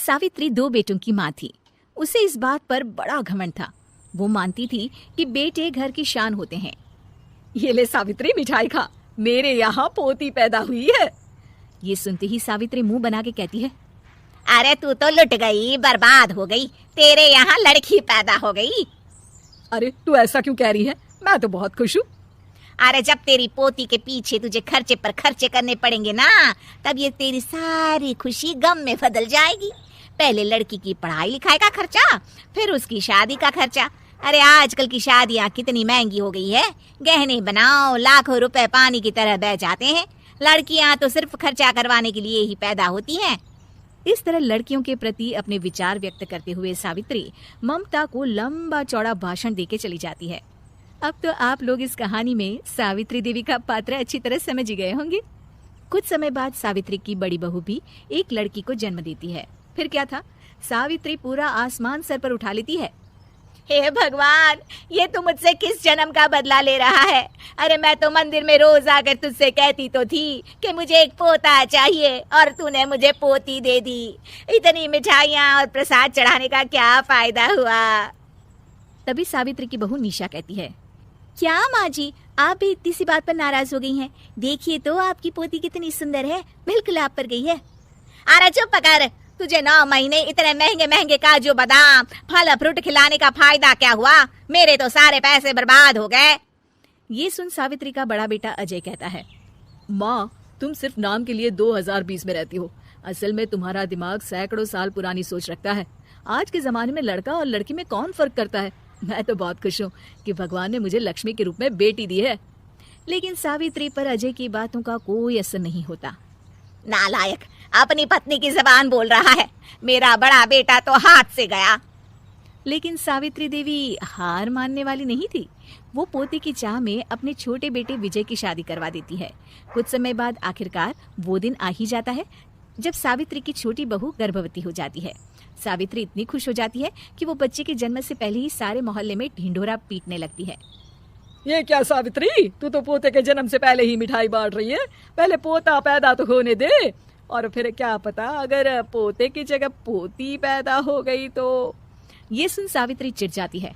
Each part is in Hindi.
सावित्री 2 बेटों की माँ थी। उसे इस बात पर बड़ा घमंड था। वो मानती थी कि बेटे घर की शान होते हैं। ये ले सावित्री, मिठाई खा, मेरे यहाँ पोती पैदा हुई है। ये सुनते ही सावित्री मुंह बना के कहती है, अरे तू तो लुट गई, बर्बाद हो गई, तेरे यहाँ लड़की पैदा हो गई। अरे तू ऐसा क्यों कह रही है, मैं तो बहुत खुश हूँ। अरे जब तेरी पोती के पीछे तुझे खर्चे पर खर्चे करने पड़ेंगे ना, तब ये तेरी सारी खुशी गम में बदल जाएगी। पहले लड़की की पढ़ाई लिखाई का खर्चा, फिर उसकी शादी का खर्चा। अरे आजकल की शादियाँ कितनी महंगी हो गई है, गहने बनाओ, लाखों रुपए पानी की तरह बह जाते हैं। लड़कियाँ तो सिर्फ खर्चा करवाने के लिए ही पैदा होती हैं। इस तरह लड़कियों के प्रति अपने विचार व्यक्त करते हुए सावित्री ममता को लंबा चौड़ा भाषण देके चली जाती है। अब तो आप लोग इस कहानी में सावित्री देवी का पात्र अच्छी तरह समझ गए होंगे। कुछ समय बाद सावित्री की बड़ी बहू भी एक लड़की को जन्म देती है। फिर क्या था, सावित्री पूरा आसमान सर पर उठा लेती है। हे भगवान, ये तू मुझसे किस जन्म का बदला ले रहा है? अरे मैं तो मंदिर में रोज आकर तुझसे कहती तो थी कि मुझे एक पोता चाहिए, और तूने मुझे पोती दे दी। इतनी मिठाइयाँ और प्रसाद चढ़ाने का क्या फायदा हुआ? तभी सावित्री की बहू निशा कहती है, क्या माँ जी, आप भी इतनी सी बात पर नाराज हो गई हैं? देखिए तो आपकी पोती कितनी सुंदर है, बिल्कुल आप पर गई है। अरे चुप कर, तुझे 9 महीने इतने महंगे महंगे काजू बादाम फल फ्रूट खिलाने का फायदा क्या हुआ? मेरे तो सारे पैसे बर्बाद हो गए। ये सुन सावित्री का बड़ा बेटा अजय कहता है, माँ तुम सिर्फ नाम के लिए 2020 में रहती हो। असल में तुम्हारा दिमाग सैकड़ों साल पुरानी सोच रखता है। आज के जमाने में लड़का और लड़की में कौन फर्क करता है। मैं तो बहुत खुश हूँ कि भगवान ने मुझे लक्ष्मी के रूप में बेटी दी है। लेकिन सावित्री पर अजय की बातों का कोई असर नहीं होता। नालायक, अपनी पत्नी की जबान बोल रहा है। मेरा बड़ा बेटा तो हाथ से गया। लेकिन सावित्री देवी हार मानने वाली नहीं थी। वो पोते की चाह में अपने छोटे बेटे विजय की शादी करवा देती है। कुछ समय बाद आखिरकार वो दिन आ ही जाता है जब सावित्री की छोटी बहू गर्भवती हो जाती है। सावित्री इतनी खुश हो जाती है कि वो बच्चे के जन्म से पहले ही सारे मोहल्ले में ढिंढोरा पीटने लगती है। ये क्या सावित्री, तू तो पोते के जन्म से पहले ही मिठाई बांट रही है। पहले पोता पैदा तो होने दे, और फिर क्या पता अगर पोते की जगह पोती पैदा हो गई तो। ये सुन सावित्री चिढ़ जाती है।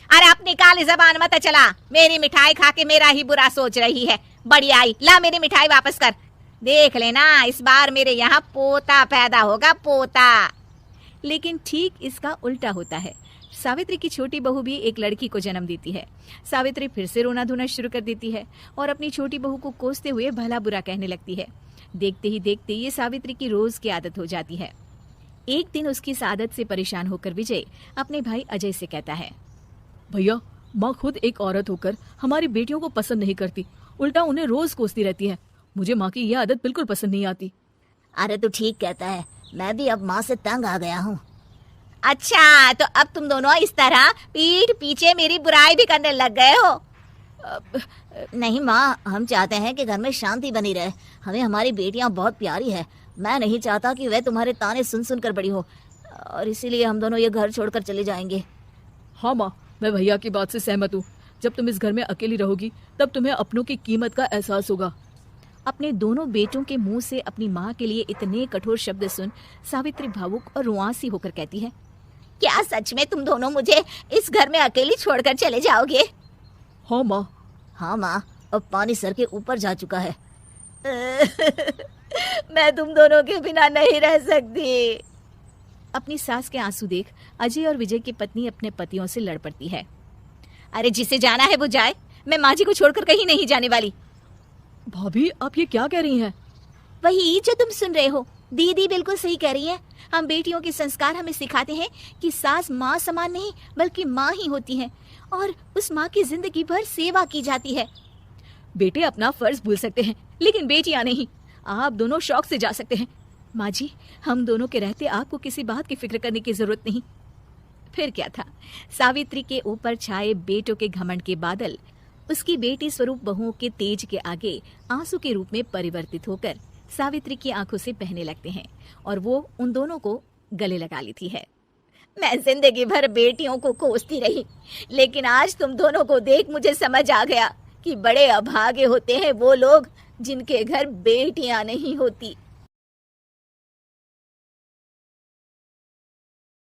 अरे अपनी काली जबान मत चला, मेरी मिठाई खा के मेरा ही बुरा सोच रही है। बड़ी आई, ला मेरी मिठाई वापस कर। देख लेना, इस बार मेरे यहाँ पोता पैदा होगा, पोता। लेकिन ठीक इसका उल्टा होता है। सावित्री की छोटी बहू भी एक लड़की को जन्म देती है। सावित्री फिर से रोना धोना शुरू कर देती है और अपनी छोटी बहू को कोसते हुए भला बुरा कहने लगती है। देखते ही देखते ये सावित्री की रोज की आदत हो जाती है। एक दिन उसकी इस आदत से परेशान होकर विजय अपने भाई अजय से कहता है, भैया माँ खुद एक औरत होकर हमारी बेटियों को पसंद नहीं करती, उल्टा उन्हें रोज कोसती रहती है। मुझे माँ की यह आदत बिल्कुल पसंद नहीं आती। अरे तू ठीक कहता है, मैं भी अब माँ से तंग आ गया हूँ। अच्छा, तो अब तुम दोनों इस तरह पीठ पीछे मेरी बुराई भी करने लग गए हो? नहीं माँ, हम चाहते हैं कि घर में शांति बनी रहे। हमें हमारी बेटियाँ बहुत प्यारी है। मैं नहीं चाहता कि वह तुम्हारे ताने सुन सुन कर बड़ी हो, और इसीलिए हम दोनों ये घर छोड़कर चले जाएंगे। हाँ माँ, मैं भैया की बात से सहमत हूँ। जब तुम इस घर में अकेली रहोगी तब तुम्हें अपनों की कीमत का एहसास होगा। अपने दोनों बेटों के मुंह से अपनी माँ के लिए इतने कठोर शब्द सुन सावित्री भावुक और रुआंसी होकर कहती है, क्या सच में तुम दोनों मुझे इस घर में अकेली छोड़कर चले जाओगे? हाँ माँ। हाँ माँ, अब पानी सर के ऊपर जा चुका है। मैं तुम दोनों के बिना नहीं रह सकती। अपनी सास के आंसू देख अजय और विजय की पत्नी अपने पतियों से लड़ पड़ती है। अरे जिसे जाना है वो जाए, मैं माँ जी को छोड़कर कहीं नहीं जाने वाली। भाभी आप ये क्या कह रही हैं? वही जो तुम सुन रहे हो, दीदी बिल्कुल सही कह रही है। हम बेटियों के संस्कार हमें सिखाते हैं कि सास माँ समान नहीं बल्कि माँ ही होती है, और उस माँ की जिंदगी भर सेवा की जाती है। बेटे अपना फर्ज भूल सकते हैं, लेकिन बेटियां नहीं। आप दोनों शौक से जा सकते हैं। माँ जी, हम दोनों के रहते आपको किसी बात की फिक्र करने की जरूरत नहीं। फिर क्या था, सावित्री के ऊपर छाए बेटों के घमंड के बादल उसकी बेटी स्वरूप बहुओं के तेज के आगे आंसू के रूप में परिवर्तित होकर सावित्री की आंखों से बहने लगते हैं, और वो उन दोनों को गले लगा लेती है। मैं जिंदगी भर बेटियों को कोसती रही, लेकिन आज तुम दोनों को देख मुझे समझ आ गया कि बड़े अभागे होते हैं वो लोग जिनके घर बेटियां नहीं होती।